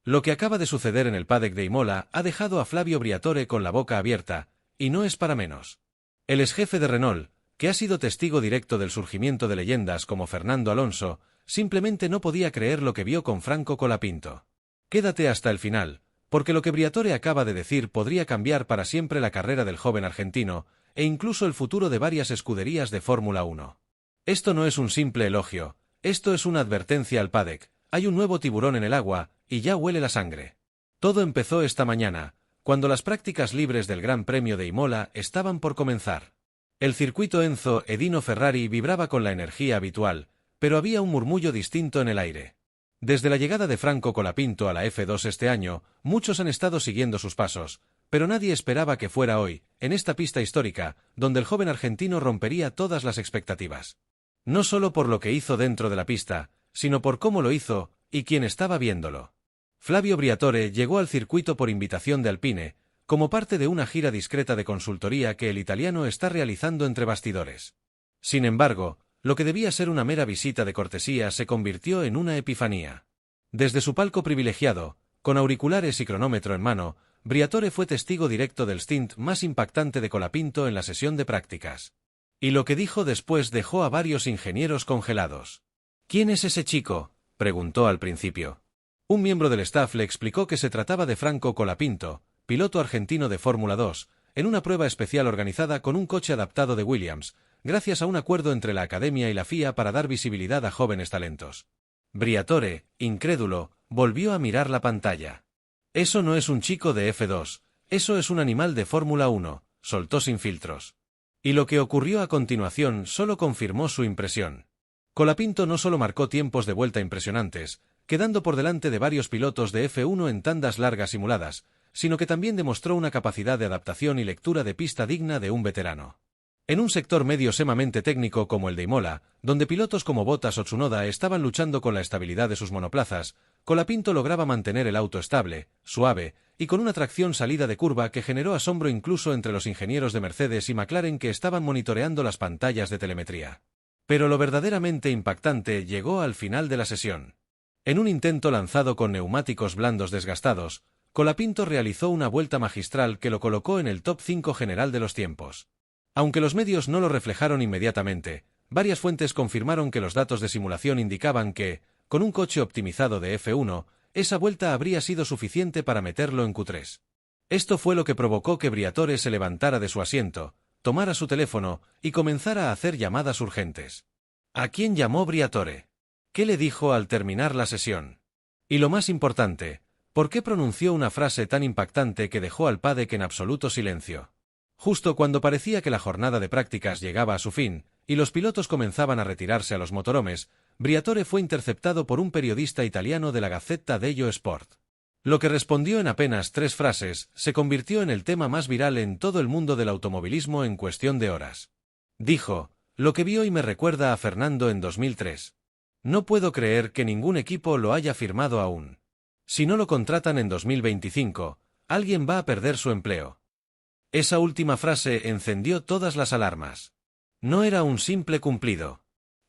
Lo que acaba de suceder en el paddock de Imola ha dejado a Flavio Briatore con la boca abierta, y no es para menos. El exjefe de Renault, que ha sido testigo directo del surgimiento de leyendas como Fernando Alonso, simplemente no podía creer lo que vio con Franco Colapinto. Quédate hasta el final, porque lo que Briatore acaba de decir podría cambiar para siempre la carrera del joven argentino, e incluso el futuro de varias escuderías de Fórmula 1. Esto no es un simple elogio, esto es una advertencia al paddock. Hay un nuevo tiburón en el agua, y ya huele la sangre. Todo empezó esta mañana, cuando las prácticas libres del Gran Premio de Imola estaban por comenzar. El circuito Enzo Edino Ferrari vibraba con la energía habitual, pero había un murmullo distinto en el aire. Desde la llegada de Franco Colapinto a la F2 este año, muchos han estado siguiendo sus pasos, pero nadie esperaba que fuera hoy, en esta pista histórica, donde el joven argentino rompería todas las expectativas. No solo por lo que hizo dentro de la pista, sino por cómo lo hizo, y quién estaba viéndolo. Flavio Briatore llegó al circuito por invitación de Alpine, como parte de una gira discreta de consultoría que el italiano está realizando entre bastidores. Sin embargo, lo que debía ser una mera visita de cortesía se convirtió en una epifanía. Desde su palco privilegiado, con auriculares y cronómetro en mano, Briatore fue testigo directo del stint más impactante de Colapinto en la sesión de prácticas. Y lo que dijo después dejó a varios ingenieros congelados. ¿Quién es ese chico?, preguntó al principio. Un miembro del staff le explicó que se trataba de Franco Colapinto, piloto argentino de Fórmula 2, en una prueba especial organizada con un coche adaptado de Williams, gracias a un acuerdo entre la Academia y la FIA para dar visibilidad a jóvenes talentos. Briatore, incrédulo, volvió a mirar la pantalla. Eso no es un chico de F2, eso es un animal de Fórmula 1, soltó sin filtros. Y lo que ocurrió a continuación solo confirmó su impresión. Colapinto no solo marcó tiempos de vuelta impresionantes, quedando por delante de varios pilotos de F1 en tandas largas simuladas, sino que también demostró una capacidad de adaptación y lectura de pista digna de un veterano. En un sector medio sumamente técnico como el de Imola, donde pilotos como Bottas o Tsunoda estaban luchando con la estabilidad de sus monoplazas, Colapinto lograba mantener el auto estable, suave, y con una tracción salida de curva que generó asombro incluso entre los ingenieros de Mercedes y McLaren que estaban monitoreando las pantallas de telemetría. Pero lo verdaderamente impactante llegó al final de la sesión. En un intento lanzado con neumáticos blandos desgastados, Colapinto realizó una vuelta magistral que lo colocó en el top 5 general de los tiempos. Aunque los medios no lo reflejaron inmediatamente, varias fuentes confirmaron que los datos de simulación indicaban que, con un coche optimizado de F1, esa vuelta habría sido suficiente para meterlo en Q3. Esto fue lo que provocó que Briatore se levantara de su asiento, tomara su teléfono y comenzara a hacer llamadas urgentes. ¿A quién llamó Briatore? ¿Qué le dijo al terminar la sesión? Y lo más importante, ¿por qué pronunció una frase tan impactante que dejó al paddock en absoluto silencio? Justo cuando parecía que la jornada de prácticas llegaba a su fin, y los pilotos comenzaban a retirarse a los motorhomes, Briatore fue interceptado por un periodista italiano de la Gazzetta dello Sport. Lo que respondió en apenas 3 frases se convirtió en el tema más viral en todo el mundo del automovilismo en cuestión de horas. Dijo, lo que vi hoy me recuerda a Fernando en 2003. No puedo creer que ningún equipo lo haya firmado aún. Si no lo contratan en 2025, alguien va a perder su empleo. Esa última frase encendió todas las alarmas. No era un simple cumplido.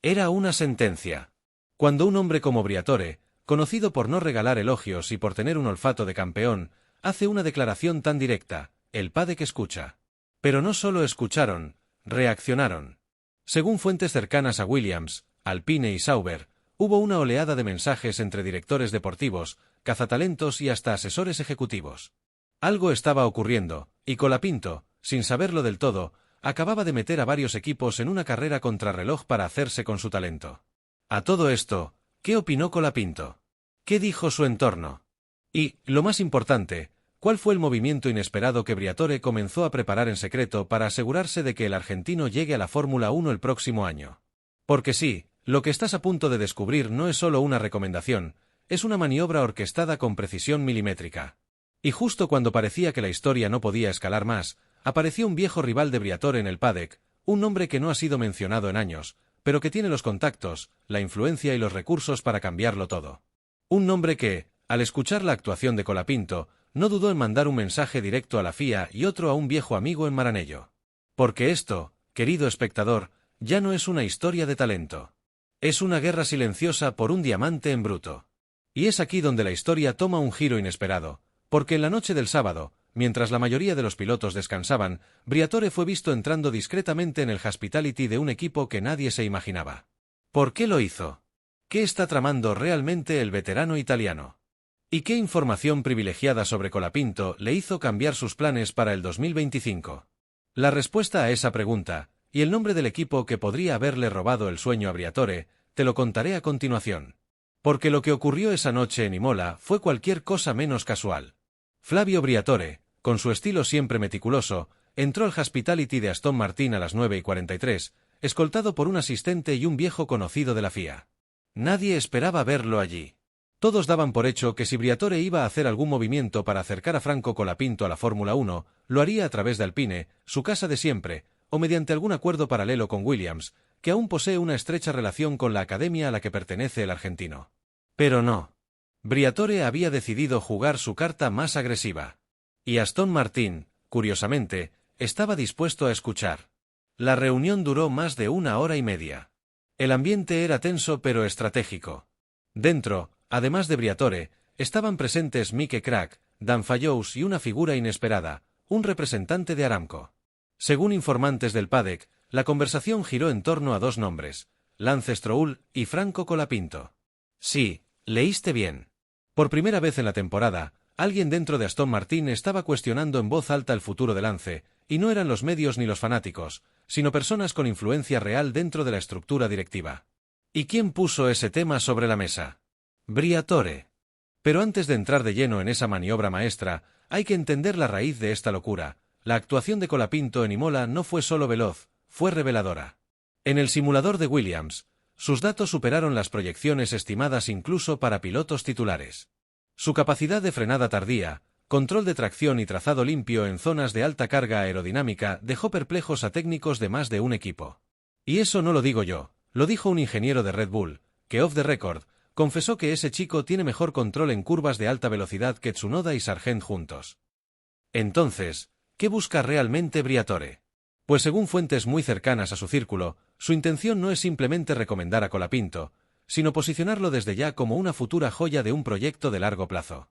Era una sentencia. Cuando un hombre como Briatore, conocido por no regalar elogios y por tener un olfato de campeón, hace una declaración tan directa, el paddock escucha. Pero no solo escucharon, reaccionaron. Según fuentes cercanas a Williams, Alpine y Sauber, hubo una oleada de mensajes entre directores deportivos, cazatalentos y hasta asesores ejecutivos. Algo estaba ocurriendo, y Colapinto, sin saberlo del todo, acababa de meter a varios equipos en una carrera contrarreloj para hacerse con su talento. A todo esto, ¿qué opinó Colapinto? ¿Qué dijo su entorno? Y, lo más importante, ¿cuál fue el movimiento inesperado que Briatore comenzó a preparar en secreto para asegurarse de que el argentino llegue a la Fórmula 1 el próximo año? Porque sí, lo que estás a punto de descubrir no es solo una recomendación, es una maniobra orquestada con precisión milimétrica. Y justo cuando parecía que la historia no podía escalar más, apareció un viejo rival de Briatore en el paddock, un nombre que no ha sido mencionado en años, pero que tiene los contactos, la influencia y los recursos para cambiarlo todo. Un nombre que, al escuchar la actuación de Colapinto, no dudó en mandar un mensaje directo a la FIA y otro a un viejo amigo en Maranello. Porque esto, querido espectador, ya no es una historia de talento. Es una guerra silenciosa por un diamante en bruto. Y es aquí donde la historia toma un giro inesperado, porque en la noche del sábado, mientras la mayoría de los pilotos descansaban, Briatore fue visto entrando discretamente en el hospitality de un equipo que nadie se imaginaba. ¿Por qué lo hizo? ¿Qué está tramando realmente el veterano italiano? ¿Y qué información privilegiada sobre Colapinto le hizo cambiar sus planes para el 2025? La respuesta a esa pregunta, y el nombre del equipo que podría haberle robado el sueño a Briatore, te lo contaré a continuación. Porque lo que ocurrió esa noche en Imola fue cualquier cosa menos casual. Flavio Briatore, con su estilo siempre meticuloso, entró al hospitality de Aston Martin a las 9:43, escoltado por un asistente y un viejo conocido de la FIA. Nadie esperaba verlo allí. Todos daban por hecho que si Briatore iba a hacer algún movimiento para acercar a Franco Colapinto a la Fórmula 1, lo haría a través de Alpine, su casa de siempre, o mediante algún acuerdo paralelo con Williams, que aún posee una estrecha relación con la academia a la que pertenece el argentino. Pero no. Briatore había decidido jugar su carta más agresiva. Y Aston Martin, curiosamente, estaba dispuesto a escuchar. La reunión duró más de 1 hora y media. El ambiente era tenso pero estratégico. Dentro, además de Briatore, estaban presentes Mike Crack, Dan Fallows y una figura inesperada, un representante de Aramco. Según informantes del paddock, la conversación giró en torno a dos nombres, Lance Stroll y Franco Colapinto. Sí, leíste bien. Por primera vez en la temporada, alguien dentro de Aston Martin estaba cuestionando en voz alta el futuro de Lance, y no eran los medios ni los fanáticos, sino personas con influencia real dentro de la estructura directiva. ¿Y quién puso ese tema sobre la mesa? Briatore. Pero antes de entrar de lleno en esa maniobra maestra, hay que entender la raíz de esta locura. La actuación de Colapinto en Imola no fue solo veloz, fue reveladora. En el simulador de Williams, sus datos superaron las proyecciones estimadas incluso para pilotos titulares. Su capacidad de frenada tardía, control de tracción y trazado limpio en zonas de alta carga aerodinámica dejó perplejos a técnicos de más de un equipo. Y eso no lo digo yo, lo dijo un ingeniero de Red Bull, que off the record, confesó que ese chico tiene mejor control en curvas de alta velocidad que Tsunoda y Sargent juntos. Entonces, ¿qué busca realmente Briatore? Pues según fuentes muy cercanas a su círculo, su intención no es simplemente recomendar a Colapinto, sino posicionarlo desde ya como una futura joya de un proyecto de largo plazo.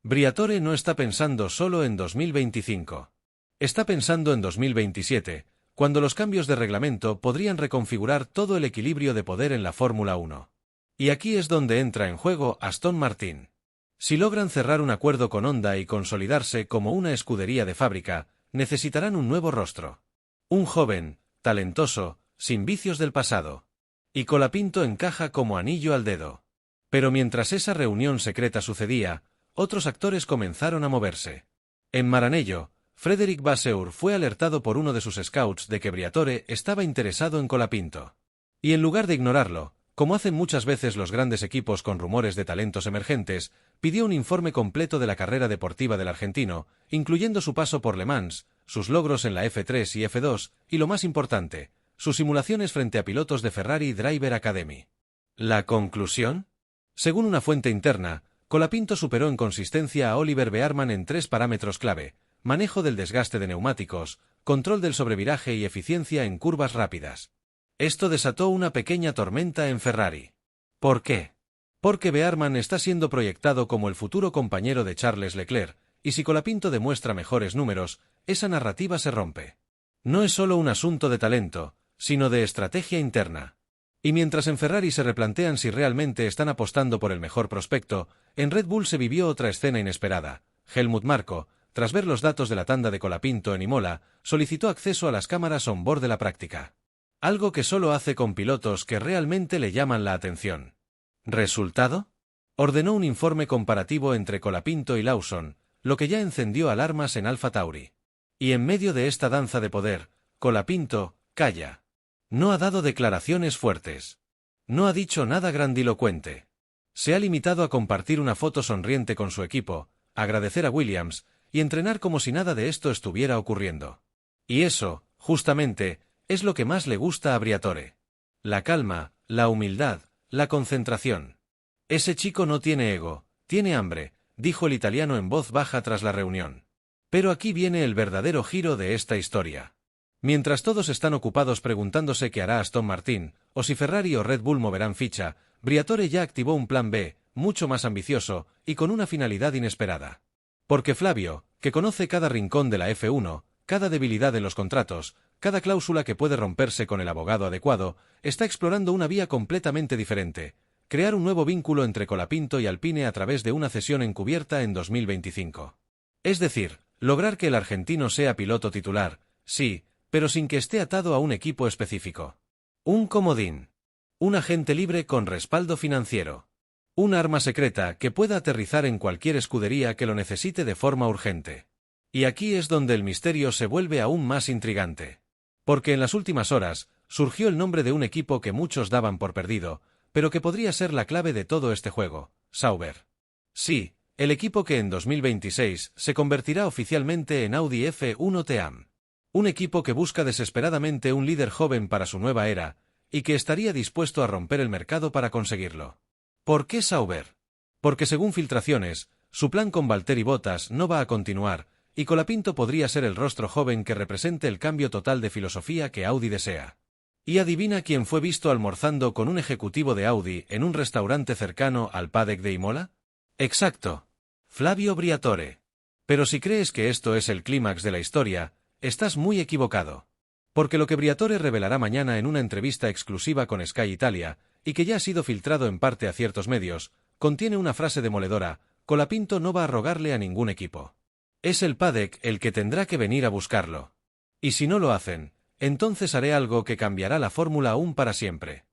Briatore no está pensando solo en 2025. Está pensando en 2027, cuando los cambios de reglamento podrían reconfigurar todo el equilibrio de poder en la Fórmula 1. Y aquí es donde entra en juego Aston Martin. Si logran cerrar un acuerdo con Honda y consolidarse como una escudería de fábrica, necesitarán un nuevo rostro. Un joven, talentoso, sin vicios del pasado. Y Colapinto encaja como anillo al dedo. Pero mientras esa reunión secreta sucedía, otros actores comenzaron a moverse. En Maranello, Frederic Vasseur fue alertado por uno de sus scouts de que Briatore estaba interesado en Colapinto. Y en lugar de ignorarlo, como hacen muchas veces los grandes equipos con rumores de talentos emergentes, pidió un informe completo de la carrera deportiva del argentino, incluyendo su paso por Le Mans, sus logros en la F3 y F2, y lo más importante, sus simulaciones frente a pilotos de Ferrari Driver Academy. ¿La conclusión? Según una fuente interna, Colapinto superó en consistencia a Oliver Bearman en 3 parámetros clave: manejo del desgaste de neumáticos, control del sobreviraje y eficiencia en curvas rápidas. Esto desató una pequeña tormenta en Ferrari. ¿Por qué? Porque Bearman está siendo proyectado como el futuro compañero de Charles Leclerc, y si Colapinto demuestra mejores números, esa narrativa se rompe. No es solo un asunto de talento, sino de estrategia interna. Y mientras en Ferrari se replantean si realmente están apostando por el mejor prospecto, en Red Bull se vivió otra escena inesperada. Helmut Marko, tras ver los datos de la tanda de Colapinto en Imola, solicitó acceso a las cámaras on-board de la práctica. Algo que solo hace con pilotos que realmente le llaman la atención. ¿Resultado? Ordenó un informe comparativo entre Colapinto y Lawson, lo que ya encendió alarmas en AlphaTauri. Y en medio de esta danza de poder, Colapinto calla. No ha dado declaraciones fuertes. No ha dicho nada grandilocuente. Se ha limitado a compartir una foto sonriente con su equipo, agradecer a Williams, y entrenar como si nada de esto estuviera ocurriendo. Y eso, justamente, es lo que más le gusta a Briatore. La calma, la humildad, la concentración. Ese chico no tiene ego, tiene hambre, dijo el italiano en voz baja tras la reunión. Pero aquí viene el verdadero giro de esta historia. Mientras todos están ocupados preguntándose qué hará Aston Martin, o si Ferrari o Red Bull moverán ficha, Briatore ya activó un plan B, mucho más ambicioso y con una finalidad inesperada. Porque Flavio, que conoce cada rincón de la F1, cada debilidad en los contratos, cada cláusula que puede romperse con el abogado adecuado, está explorando una vía completamente diferente: crear un nuevo vínculo entre Colapinto y Alpine a través de una cesión encubierta en 2025. Es decir, lograr que el argentino sea piloto titular, sí, pero sin que esté atado a un equipo específico. Un comodín. Un agente libre con respaldo financiero. Un arma secreta que pueda aterrizar en cualquier escudería que lo necesite de forma urgente. Y aquí es donde el misterio se vuelve aún más intrigante. Porque en las últimas horas surgió el nombre de un equipo que muchos daban por perdido, pero que podría ser la clave de todo este juego: Sauber. Sí, el equipo que en 2026 se convertirá oficialmente en Audi F1 Team. Un equipo que busca desesperadamente un líder joven para su nueva era, y que estaría dispuesto a romper el mercado para conseguirlo. ¿Por qué Sauber? Porque según filtraciones, su plan con Valtteri Bottas no va a continuar, y Colapinto podría ser el rostro joven que represente el cambio total de filosofía que Audi desea. ¿Y adivina quién fue visto almorzando con un ejecutivo de Audi en un restaurante cercano al Paddock de Imola? Exacto. Flavio Briatore. Pero si crees que esto es el clímax de la historia, estás muy equivocado. Porque lo que Briatore revelará mañana en una entrevista exclusiva con Sky Italia, y que ya ha sido filtrado en parte a ciertos medios, contiene una frase demoledora: Colapinto no va a rogarle a ningún equipo. Es el Paddock el que tendrá que venir a buscarlo. Y si no lo hacen, entonces haré algo que cambiará la Fórmula 1 para siempre.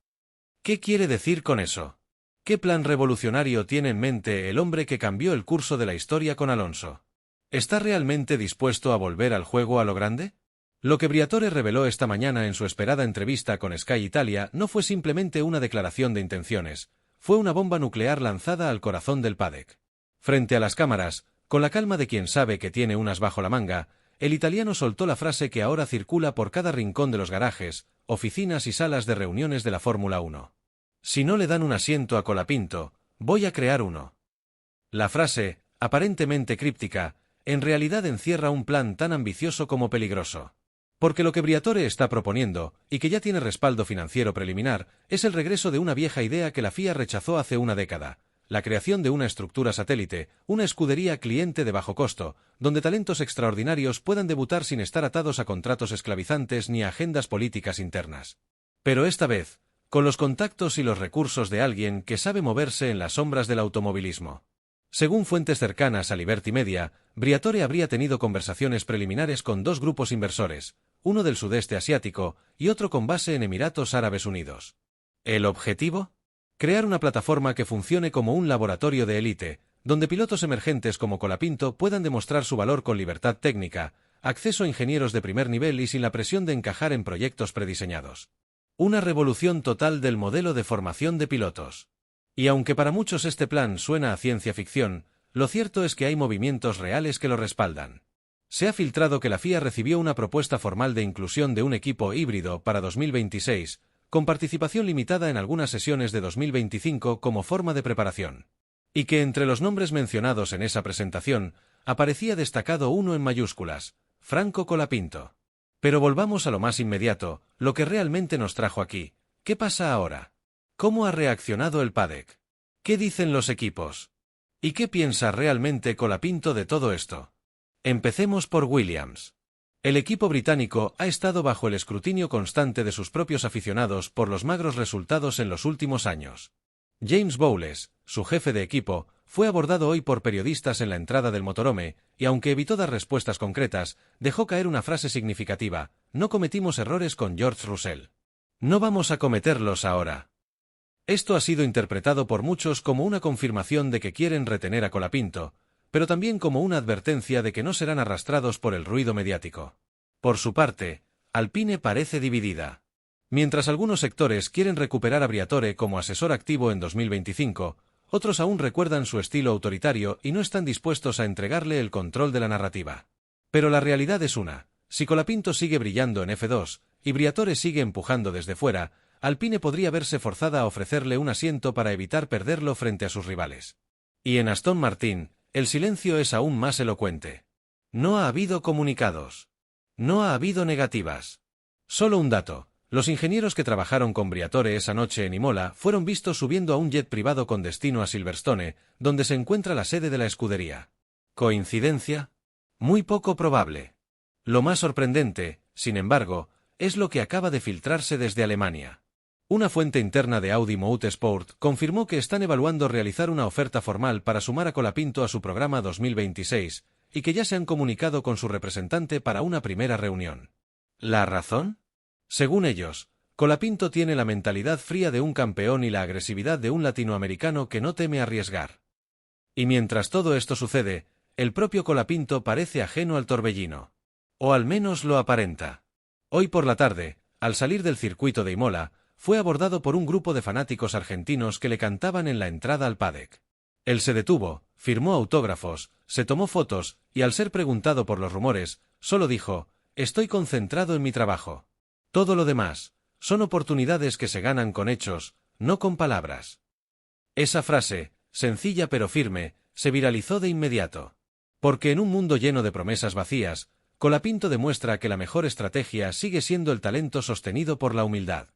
¿Qué quiere decir con eso? ¿Qué plan revolucionario tiene en mente el hombre que cambió el curso de la historia con Alonso? ¿Está realmente dispuesto a volver al juego a lo grande? Lo que Briatore reveló esta mañana en su esperada entrevista con Sky Italia no fue simplemente una declaración de intenciones, fue una bomba nuclear lanzada al corazón del Paddock. Frente a las cámaras, con la calma de quien sabe que tiene unas bajo la manga, el italiano soltó la frase que ahora circula por cada rincón de los garajes, oficinas y salas de reuniones de la Fórmula 1. Si no le dan un asiento a Colapinto, voy a crear uno. La frase, aparentemente críptica, en realidad encierra un plan tan ambicioso como peligroso. Porque lo que Briatore está proponiendo, y que ya tiene respaldo financiero preliminar, es el regreso de una vieja idea que la FIA rechazó hace una década: la creación de una estructura satélite, una escudería cliente de bajo costo, donde talentos extraordinarios puedan debutar sin estar atados a contratos esclavizantes ni a agendas políticas internas. Pero esta vez, con los contactos y los recursos de alguien que sabe moverse en las sombras del automovilismo. Según fuentes cercanas a Liberty Media, Briatore habría tenido conversaciones preliminares con dos grupos inversores, uno del sudeste asiático y otro con base en Emiratos Árabes Unidos. ¿El objetivo? Crear una plataforma que funcione como un laboratorio de élite, donde pilotos emergentes como Colapinto puedan demostrar su valor con libertad técnica, acceso a ingenieros de primer nivel y sin la presión de encajar en proyectos prediseñados. Una revolución total del modelo de formación de pilotos. Y aunque para muchos este plan suena a ciencia ficción, lo cierto es que hay movimientos reales que lo respaldan. Se ha filtrado que la FIA recibió una propuesta formal de inclusión de un equipo híbrido para 2026, con participación limitada en algunas sesiones de 2025 como forma de preparación. Y que entre los nombres mencionados en esa presentación, aparecía destacado uno en mayúsculas: Franco Colapinto. Pero volvamos a lo más inmediato, lo que realmente nos trajo aquí. ¿Qué pasa ahora? ¿Cómo ha reaccionado el Paddock? ¿Qué dicen los equipos? ¿Y qué piensa realmente Colapinto de todo esto? Empecemos por Williams. El equipo británico ha estado bajo el escrutinio constante de sus propios aficionados por los magros resultados en los últimos años. James Bowles, su jefe de equipo, fue abordado hoy por periodistas en la entrada del motorhome, y aunque evitó dar respuestas concretas, dejó caer una frase significativa: no cometimos errores con George Russell. No vamos a cometerlos ahora. Esto ha sido interpretado por muchos como una confirmación de que quieren retener a Colapinto, pero también como una advertencia de que no serán arrastrados por el ruido mediático. Por su parte, Alpine parece dividida. Mientras algunos sectores quieren recuperar a Briatore como asesor activo en 2025, otros aún recuerdan su estilo autoritario y no están dispuestos a entregarle el control de la narrativa. Pero la realidad es una: si Colapinto sigue brillando en F2, y Briatore sigue empujando desde fuera, Alpine podría verse forzada a ofrecerle un asiento para evitar perderlo frente a sus rivales. Y en Aston Martin, el silencio es aún más elocuente. No ha habido comunicados. No ha habido negativas. Solo un dato: Los ingenieros que trabajaron con Briatore esa noche en Imola fueron vistos subiendo a un jet privado con destino a Silverstone, donde se encuentra la sede de la escudería. ¿Coincidencia? Muy poco probable. Lo más sorprendente, sin embargo, es lo que acaba de filtrarse desde Alemania. Una fuente interna de Audi Motorsport confirmó que están evaluando realizar una oferta formal para sumar a Colapinto a su programa 2026, y que ya se han comunicado con su representante para una primera reunión. ¿La razón? Según ellos, Colapinto tiene la mentalidad fría de un campeón y la agresividad de un latinoamericano que no teme arriesgar. Y mientras todo esto sucede, el propio Colapinto parece ajeno al torbellino. O al menos lo aparenta. Hoy por la tarde, al salir del circuito de Imola, fue abordado por un grupo de fanáticos argentinos que le cantaban en la entrada al paddock. Él se detuvo, firmó autógrafos, se tomó fotos, y al ser preguntado por los rumores, solo dijo: «Estoy concentrado en mi trabajo. Todo lo demás son oportunidades que se ganan con hechos, no con palabras». Esa frase, sencilla pero firme, se viralizó de inmediato. Porque en un mundo lleno de promesas vacías, Colapinto demuestra que la mejor estrategia sigue siendo el talento sostenido por la humildad.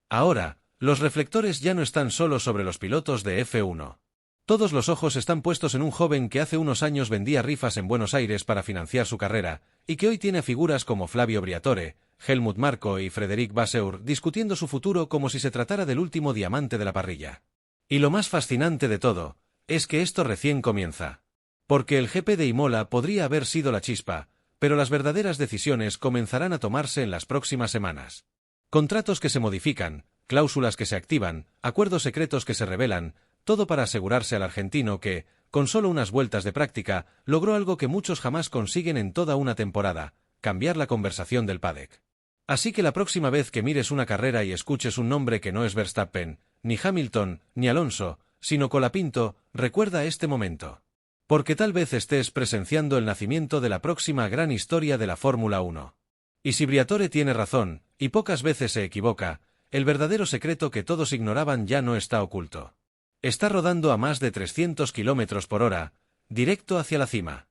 Ahora, los reflectores ya no están solo sobre los pilotos de F1. Todos los ojos están puestos en un joven que hace unos años vendía rifas en Buenos Aires para financiar su carrera, y que hoy tiene a figuras como Flavio Briatore, Helmut Marko y Frédéric Vasseur discutiendo su futuro como si se tratara del último diamante de la parrilla. Y lo más fascinante de todo, es que esto recién comienza. Porque el GP de Imola podría haber sido la chispa, pero las verdaderas decisiones comenzarán a tomarse en las próximas semanas. Contratos que se modifican, cláusulas que se activan, acuerdos secretos que se revelan, todo para asegurarse al argentino que, con solo unas vueltas de práctica, logró algo que muchos jamás consiguen en toda una temporada: cambiar la conversación del paddock. Así que la próxima vez que mires una carrera y escuches un nombre que no es Verstappen, ni Hamilton, ni Alonso, sino Colapinto, recuerda este momento. Porque tal vez estés presenciando el nacimiento de la próxima gran historia de la Fórmula 1. Y si Briatore tiene razón, y pocas veces se equivoca, el verdadero secreto que todos ignoraban ya no está oculto. Está rodando a más de 300 km/h, directo hacia la cima.